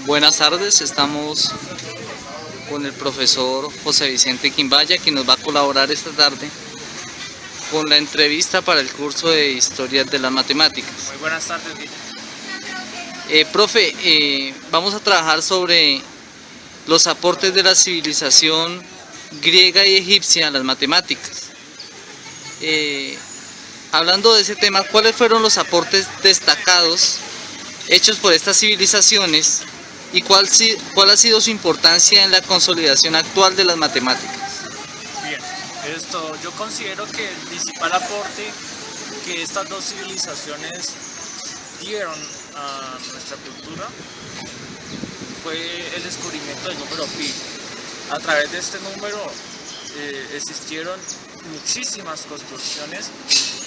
Buenas tardes, estamos con el profesor José Vicente Quimbaya, quien nos va a colaborar esta tarde con la entrevista para el curso de Historia de las Matemáticas. Muy buenas tardes, Guille. Profe, vamos a trabajar sobre los aportes de la civilización griega y egipcia a las matemáticas. Hablando de ese tema, ¿cuáles fueron los aportes destacados hechos por estas civilizaciones y cuál ha sido su importancia en la consolidación actual de las matemáticas? Bien, yo considero que el principal aporte que estas dos civilizaciones dieron a nuestra cultura fue el descubrimiento del número pi. A través de este número existieron muchísimas construcciones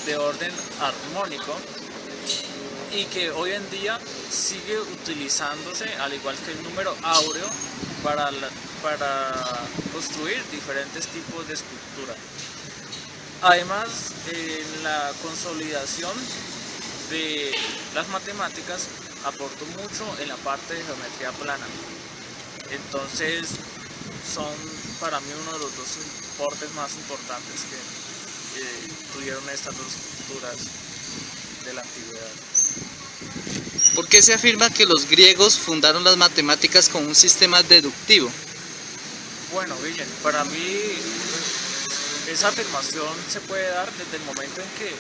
de orden armónico y que hoy en día sigue utilizándose, al igual que el número áureo, para construir diferentes tipos de escultura. Además, en la consolidación de las matemáticas aportó mucho en la parte de geometría plana. Entonces, son para mí uno de los dos aportes más importantes que tuvieron estas dos culturas de la antigüedad. ¿Por qué se afirma que los griegos fundaron las matemáticas con un sistema deductivo? Bueno, Guillén, para mí esa afirmación se puede dar desde el momento en que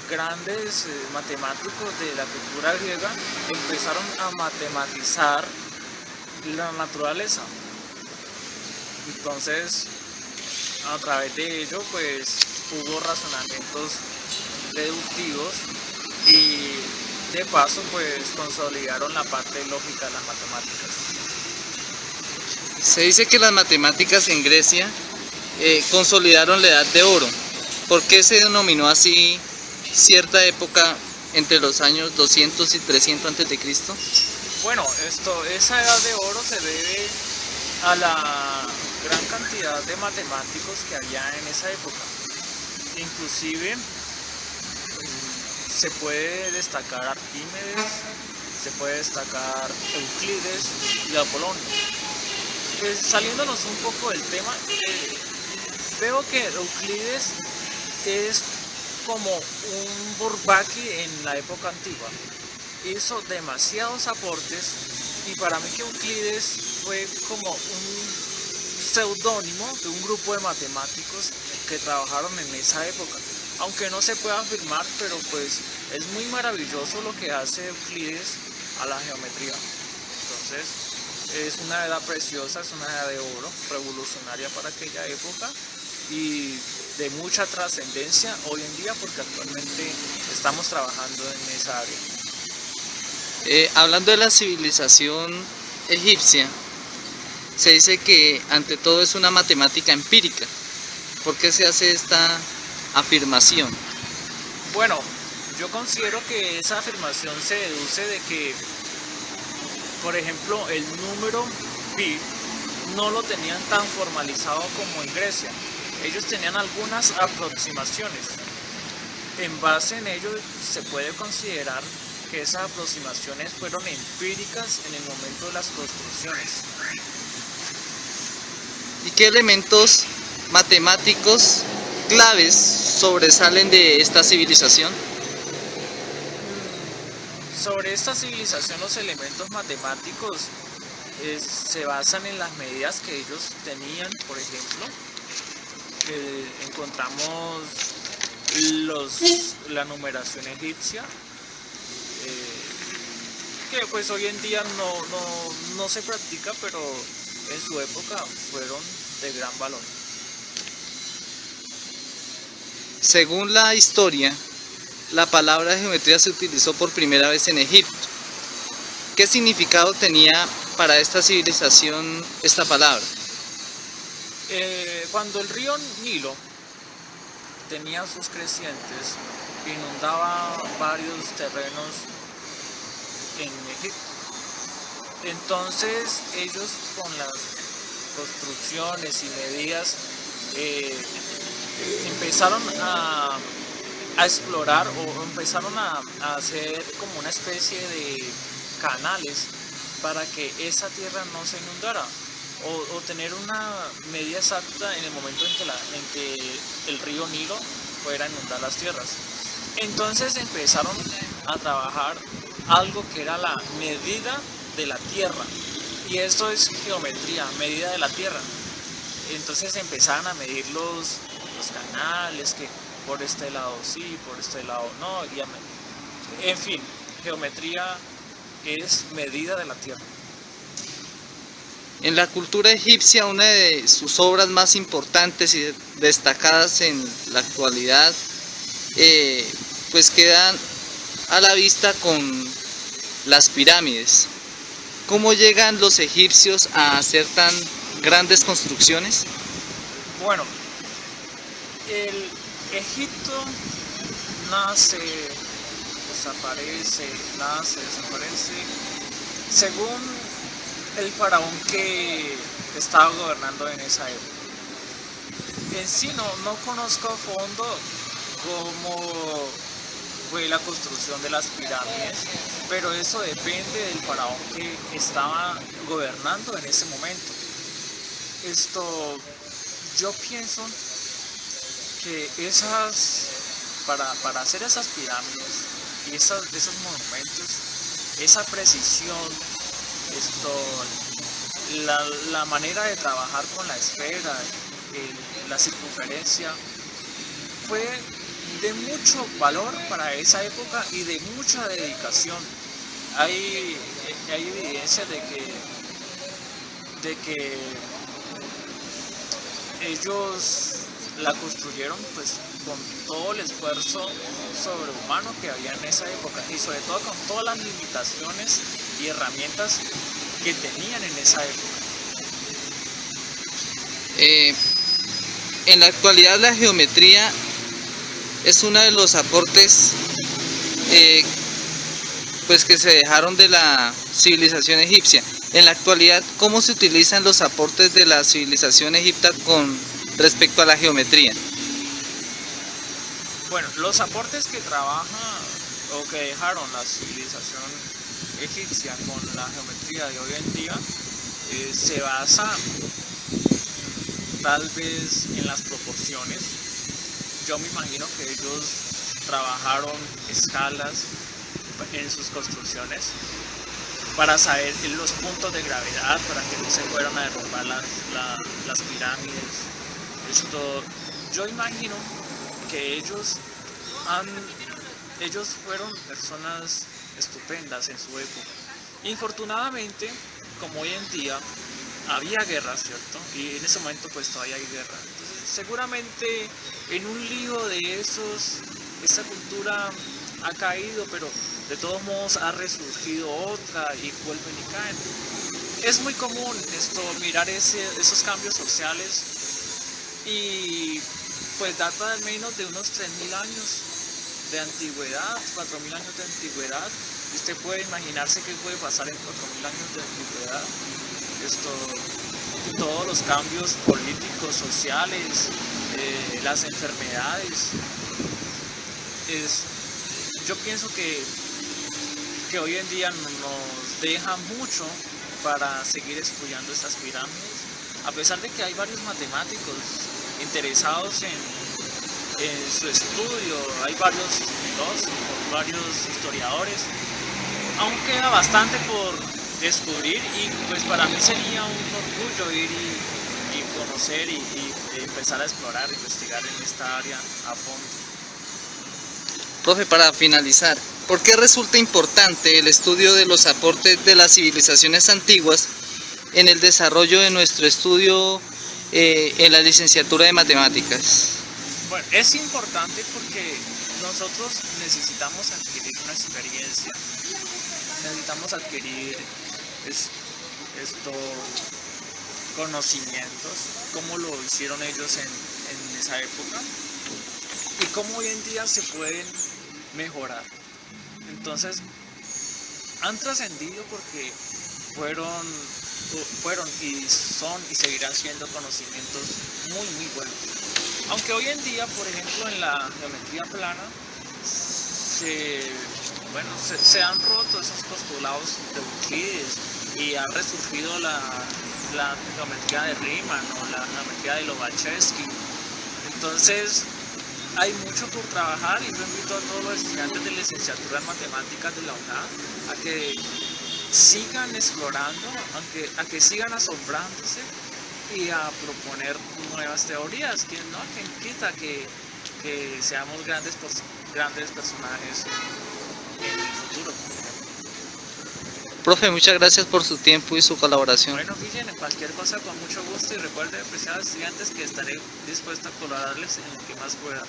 grandes matemáticos de la cultura griega empezaron a matematizar la naturaleza. Entonces, a través de ello, pues hubo razonamientos deductivos y de paso, pues consolidaron la parte lógica de las matemáticas. Se dice que las matemáticas en Grecia consolidaron la Edad de Oro. ¿Por qué se denominó así cierta época entre los años 200 y 300 a.C.? Bueno, esa Edad de Oro se debe a la gran cantidad de matemáticos que había en esa época. Inclusive se puede destacar Arquímedes, se puede destacar Euclides y Apolonio. Saliéndonos un poco del tema, veo que Euclides es como un Bourbaki en la época antigua. Hizo demasiados aportes y para mí que Euclides fue como un seudónimo de un grupo de matemáticos que trabajaron en esa época. Aunque no se puede afirmar, pero pues es muy maravilloso lo que hace Euclides a la geometría. Entonces, es una edad preciosa, es una edad de oro, revolucionaria para aquella época y de mucha trascendencia hoy en día porque actualmente estamos trabajando en esa área. Hablando de la civilización egipcia, se dice que ante todo es una matemática empírica. ¿Por qué se hace esta afirmación? Bueno, yo considero que esa afirmación se deduce de que, por ejemplo, el número pi no lo tenían tan formalizado como en Grecia. Ellos tenían algunas aproximaciones. En base en ello se puede considerar que esas aproximaciones fueron empíricas en el momento de las construcciones. ¿Y qué elementos matemáticos claves sobresalen de esta civilización? Sobre esta civilización los elementos matemáticos se basan en las medidas que ellos tenían. Por ejemplo, encontramos la numeración egipcia, que pues hoy en día no se practica, pero en su época fueron de gran valor. Según la historia, la palabra geometría se utilizó por primera vez en Egipto. ¿Qué significado tenía para esta civilización esta palabra? Cuando el río Nilo tenía sus crecientes, inundaba varios terrenos en Egipto. Entonces ellos con las construcciones y medidas empezaron a explorar o empezaron a hacer como una especie de canales para que esa tierra no se inundara, o tener una medida exacta en el momento en que el río Nilo fuera a inundar las tierras. Entonces empezaron a trabajar algo que era la medida de la tierra, y esto es geometría, medida de la tierra. Entonces empezaron a medir los canales, que por este lado sí, por este lado no, en fin, geometría es medida de la tierra. En la cultura egipcia, una de sus obras más importantes y destacadas en la actualidad, pues quedan a la vista con las pirámides. ¿Cómo llegan los egipcios a hacer tan grandes construcciones? Bueno, el Egipto nace, desaparece, según el faraón que estaba gobernando en esa época. En sí no conozco a fondo cómo fue la construcción de las pirámides, pero eso depende del faraón que estaba gobernando en ese momento. Yo pienso que para hacer esas pirámides y esos monumentos, esa precisión, la manera de trabajar con la esfera, la circunferencia, fue de mucho valor para esa época y de mucha dedicación. Hay evidencia de que ellos la construyeron pues con todo el esfuerzo sobrehumano que había en esa época, y sobre todo con todas las limitaciones y herramientas que tenían en esa época. En la actualidad la geometría es uno de los aportes pues que se dejaron de la civilización egipcia. En la actualidad, ¿cómo se utilizan los aportes de la civilización egipcia con respecto a la geometría? Bueno, los aportes que trabaja o que dejaron la civilización egipcia con la geometría de hoy en día se basa tal vez en las proporciones. Yo me imagino que ellos trabajaron escalas en sus construcciones para saber los puntos de gravedad, para que no se fueran a derrumbar las pirámides. Yo imagino que ellos fueron personas estupendas en su época. Infortunadamente, como hoy en día, había guerra, ¿cierto? Y en ese momento pues todavía hay guerra. Entonces, seguramente en un lío de esa cultura ha caído, pero de todos modos ha resurgido otra y vuelven y caen. Es muy común mirar esos cambios sociales, y pues data al menos de unos 3.000 años de antigüedad, 4.000 años de antigüedad. Y usted puede imaginarse qué puede pasar en 4.000 años de antigüedad. Todos los cambios políticos, sociales, las enfermedades. Yo pienso que hoy en día nos deja mucho para seguir estudiando estas pirámides, a pesar de que hay varios matemáticos interesados en su estudio, hay varios filósofos, varios historiadores. Aún queda bastante por descubrir, y pues para mí sería un orgullo ir y conocer y empezar a explorar, investigar en esta área a fondo. Profe, para finalizar, ¿por qué resulta importante el estudio de los aportes de las civilizaciones antiguas en el desarrollo de nuestro estudio en la licenciatura de matemáticas? Bueno, es importante porque nosotros necesitamos adquirir una experiencia, necesitamos adquirir conocimientos, como lo hicieron ellos en esa época, y cómo hoy en día se pueden mejorar. Entonces, han trascendido porque fueron y son y seguirán siendo conocimientos muy muy buenos. Aunque hoy en día, por ejemplo, en la geometría plana se han roto esos postulados de Euclides, y ha resurgido la geometría de Riemann o la geometría de Lobachevsky. Entonces hay mucho por trabajar, y yo invito a todos los estudiantes de licenciatura en matemáticas de la UNAM a que sigan explorando, a que sigan asombrándose y a proponer nuevas teorías. ¿Quién quita que seamos grandes personajes en el futuro? Profe, muchas gracias por su tiempo y su colaboración. Bueno, Guillen, en cualquier cosa con mucho gusto, y recuerde, apreciados estudiantes, que estaré dispuesto a colaborarles en lo que más pueda.